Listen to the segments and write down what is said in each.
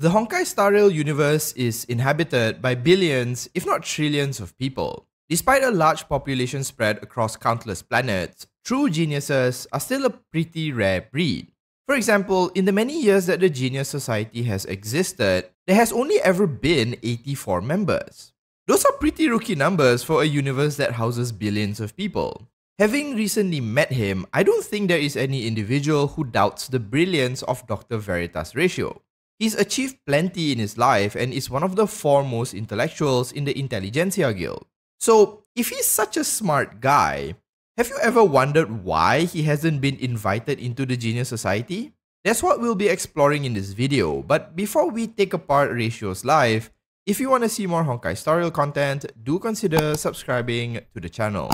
The Honkai Star Rail universe is inhabited by billions, if not trillions of people. Despite a large population spread across countless planets, true geniuses are still a pretty rare breed. For example, in the many years that the Genius Society has existed, there has only ever been 84 members. Those are pretty rookie numbers for a universe that houses billions of people. Having recently met him, I don't think there is any individual who doubts the brilliance of Dr. Veritas Ratio. He's achieved plenty in his life and is one of the foremost intellectuals in the Intelligentsia Guild. So, if he's such a smart guy, have you ever wondered why he hasn't been invited into the Genius Society? That's what we'll be exploring in this video, but before we take apart Ratio's life, if you want to see more Honkai Star Rail content, do consider subscribing to the channel.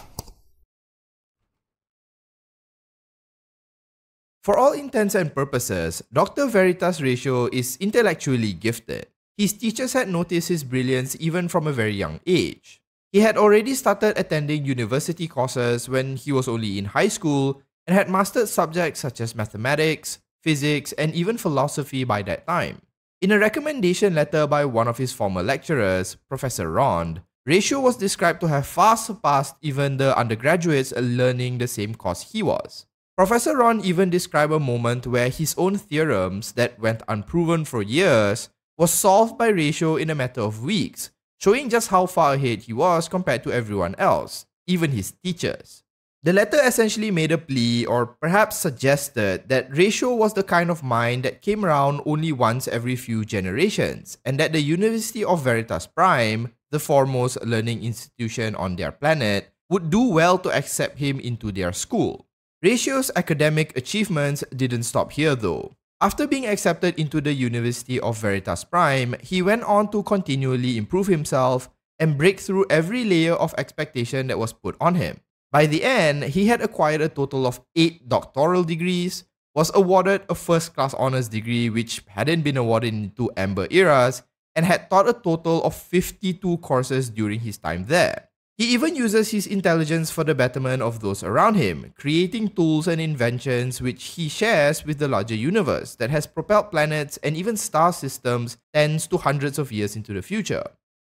For all intents and purposes, Dr. Veritas Ratio is intellectually gifted. His teachers had noticed his brilliance even from a very young age. He had already started attending university courses when he was only in high school and had mastered subjects such as mathematics, physics, and even philosophy by that time. In a recommendation letter by one of his former lecturers, Professor Rond, Ratio was described to have far surpassed even the undergraduates learning the same course he was. Professor Ron even described a moment where his own theorems that went unproven for years was solved by Ratio in a matter of weeks, showing just how far ahead he was compared to everyone else, even his teachers. The letter essentially made a plea or perhaps suggested that Ratio was the kind of mind that came around only once every few generations, and that the University of Veritas Prime, the foremost learning institution on their planet, would do well to accept him into their school. Ratio's academic achievements didn't stop here though. After being accepted into the University of Veritas Prime, he went on to continually improve himself and break through every layer of expectation that was put on him. By the end, he had acquired a total of 8 doctoral degrees, was awarded a first-class honors degree which hadn't been awarded in 2 Amber eras, and had taught a total of 52 courses during his time there. He even uses his intelligence for the betterment of those around him, creating tools and inventions which he shares with the larger universe that has propelled planets and even star systems tens to hundreds of years into the future.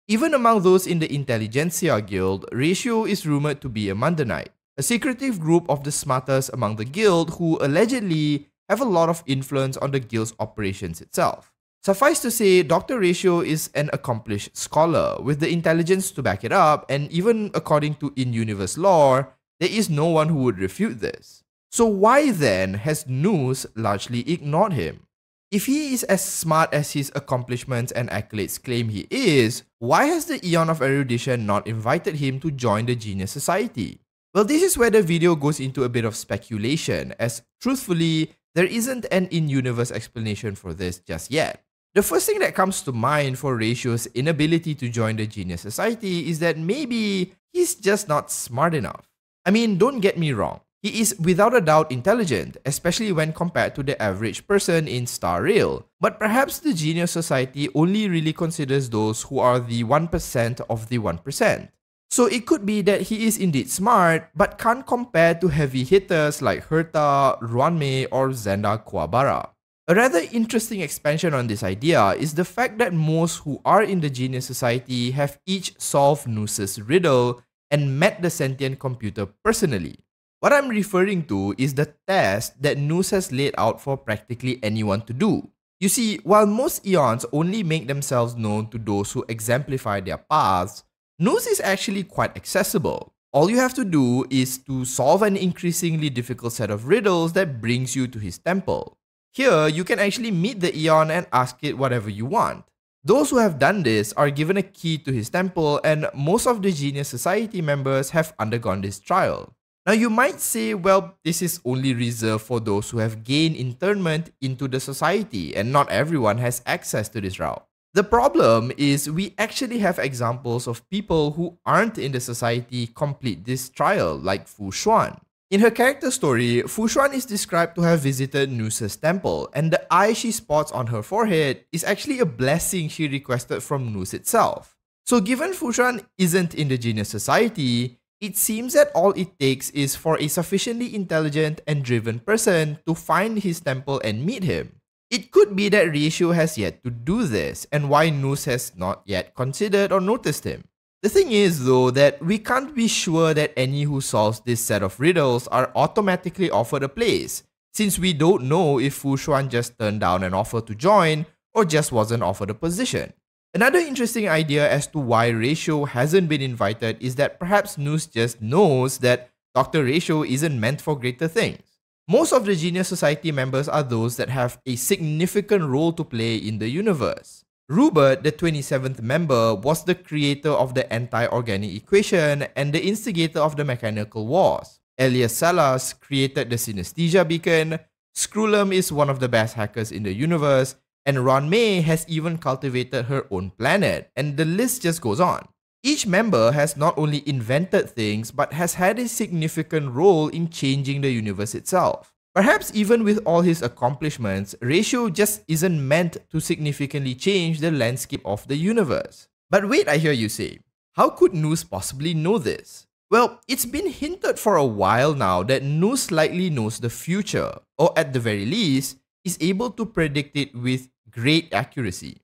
Even among those in the Intelligentsia Guild, Ratio is rumored to be a Mundanite, a secretive group of the smartest among the guild who allegedly have a lot of influence on the guild's operations itself. Suffice to say, Dr. Ratio is an accomplished scholar with the intelligence to back it up, and even according to in-universe lore, there is no one who would refute this. So why then has Nous largely ignored him? If he is as smart as his accomplishments and accolades claim he is, why has the Eon of Erudition not invited him to join the Genius Society? Well, this is where the video goes into a bit of speculation, as truthfully, there isn't an in-universe explanation for this just yet. The first thing that comes to mind for Ratio's inability to join the Genius Society is that maybe he's just not smart enough. I mean, don't get me wrong, he is without a doubt intelligent, especially when compared to the average person in Star Rail, but perhaps the Genius Society only really considers those who are the 1% of the 1%. So it could be that he is indeed smart, but can't compare to heavy hitters like Herta, Ruanmei, or Zenda Kuwabara. A rather interesting expansion on this idea is the fact that most who are in the Genius Society have each solved Nous' riddle and met the sentient computer personally. What I'm referring to is the test that Nous has laid out for practically anyone to do. You see, while most eons only make themselves known to those who exemplify their paths, Nous is actually quite accessible. All you have to do is to solve an increasingly difficult set of riddles that brings you to his temple. Here, you can actually meet the Eon and ask it whatever you want. Those who have done this are given a key to his temple, and most of the Genius Society members have undergone this trial. Now you might say, well, this is only reserved for those who have gained internment into the society, and not everyone has access to this route. The problem is we actually have examples of people who aren't in the society complete this trial, like Fu Xuan. In her character story, Fu Xuan is described to have visited Nous' temple, and the eye she spots on her forehead is actually a blessing she requested from Nous itself. So given Fu Xuan isn't in the Genius Society, it seems that all it takes is for a sufficiently intelligent and driven person to find his temple and meet him. It could be that Ratio has yet to do this, and why Nous has not yet considered or noticed him. The thing is though that we can't be sure that any who solves this set of riddles are automatically offered a place, since we don't know if Fu Xuan just turned down an offer to join or just wasn't offered a position. Another interesting idea as to why Ratio hasn't been invited is that perhaps Nous just knows that Dr. Ratio isn't meant for greater things. Most of the Genius Society members are those that have a significant role to play in the universe. Rupert, the 27th member, was the creator of the anti-organic equation and the instigator of the mechanical wars. Elias Salas created the synesthesia beacon, Skrulum is one of the best hackers in the universe, and Ron May has even cultivated her own planet, and the list just goes on. Each member has not only invented things but has had a significant role in changing the universe itself. Perhaps even with all his accomplishments, Ratio just isn't meant to significantly change the landscape of the universe. But wait, I hear you say, how could Nous possibly know this? Well, it's been hinted for a while now that Nous likely knows the future, or at the very least, is able to predict it with great accuracy.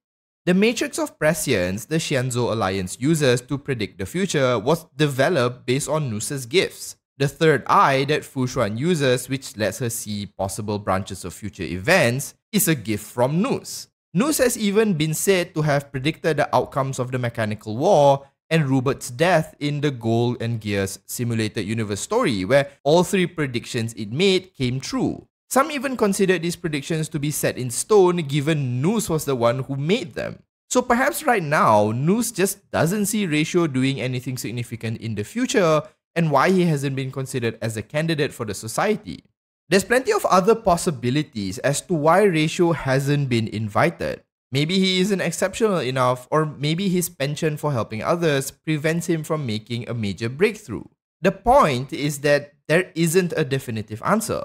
The matrix of prescience the Xianzhou Alliance uses to predict the future was developed based on Nous' gifts. The third eye that Fu Xuan uses, which lets her see possible branches of future events, is a gift from Nous. Nous has even been said to have predicted the outcomes of the mechanical war and Rupert's death in the Gold and Gears simulated universe story, where all three predictions it made came true. Some even considered these predictions to be set in stone given Nous was the one who made them. So perhaps right now, Nous just doesn't see Ratio doing anything significant in the future and why he hasn't been considered as a candidate for the society. There's plenty of other possibilities as to why Ratio hasn't been invited. Maybe he isn't exceptional enough, or maybe his penchant for helping others prevents him from making a major breakthrough. The point is that there isn't a definitive answer.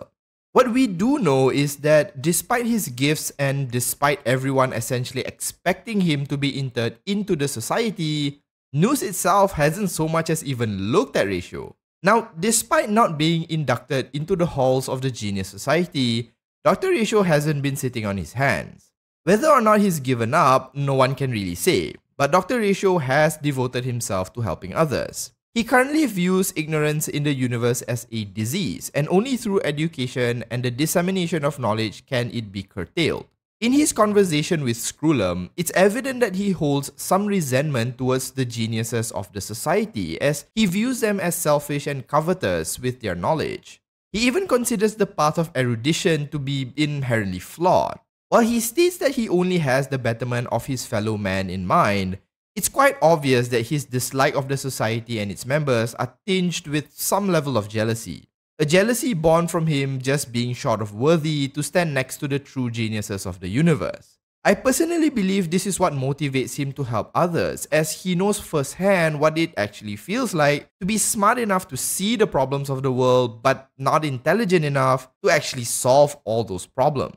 What we do know is that despite his gifts and despite everyone essentially expecting him to be entered into the society, Nous itself hasn't so much as even looked at Ratio. Now, despite not being inducted into the halls of the Genius Society, Dr. Ratio hasn't been sitting on his hands. Whether or not he's given up, no one can really say, but Dr. Ratio has devoted himself to helping others. He currently views ignorance in the universe as a disease, and only through education and the dissemination of knowledge can it be curtailed. In his conversation with Skrulum, it's evident that he holds some resentment towards the geniuses of the society, as he views them as selfish and covetous with their knowledge. He even considers the path of erudition to be inherently flawed. While he states that he only has the betterment of his fellow man in mind, it's quite obvious that his dislike of the society and its members are tinged with some level of jealousy. A jealousy born from him just being short of worthy to stand next to the true geniuses of the universe. I personally believe this is what motivates him to help others, as he knows firsthand what it actually feels like to be smart enough to see the problems of the world but not intelligent enough to actually solve all those problems.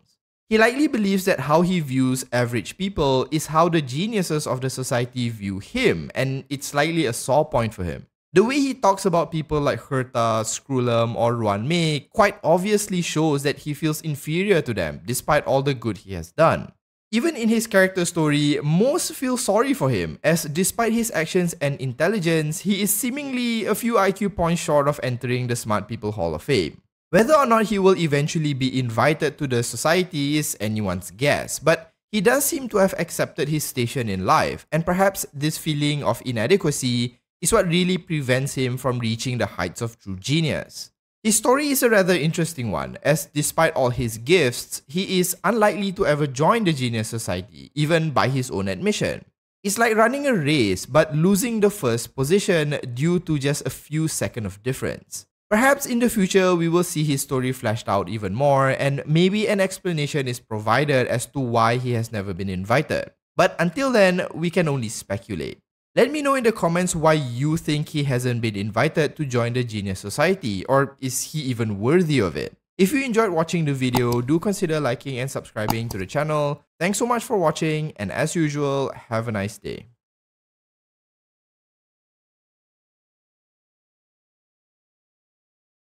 He likely believes that how he views average people is how the geniuses of the society view him, and it's likely a sore point for him. The way he talks about people like Herta, Skrulum, or Ruan Mei quite obviously shows that he feels inferior to them despite all the good he has done. Even in his character story, most feel sorry for him, as despite his actions and intelligence, he is seemingly a few IQ points short of entering the Smart People Hall of Fame. Whether or not he will eventually be invited to the society is anyone's guess, but he does seem to have accepted his station in life, and perhaps this feeling of inadequacy is what really prevents him from reaching the heights of true genius. His story is a rather interesting one, as despite all his gifts, he is unlikely to ever join the Genius Society, even by his own admission. It's like running a race but losing the first position due to just a few seconds of difference. Perhaps in the future, we will see his story fleshed out even more, and maybe an explanation is provided as to why he has never been invited. But until then, we can only speculate. Let me know in the comments why you think he hasn't been invited to join the Genius Society, or is he even worthy of it? If you enjoyed watching the video, do consider liking and subscribing to the channel. Thanks so much for watching, and as usual, have a nice day.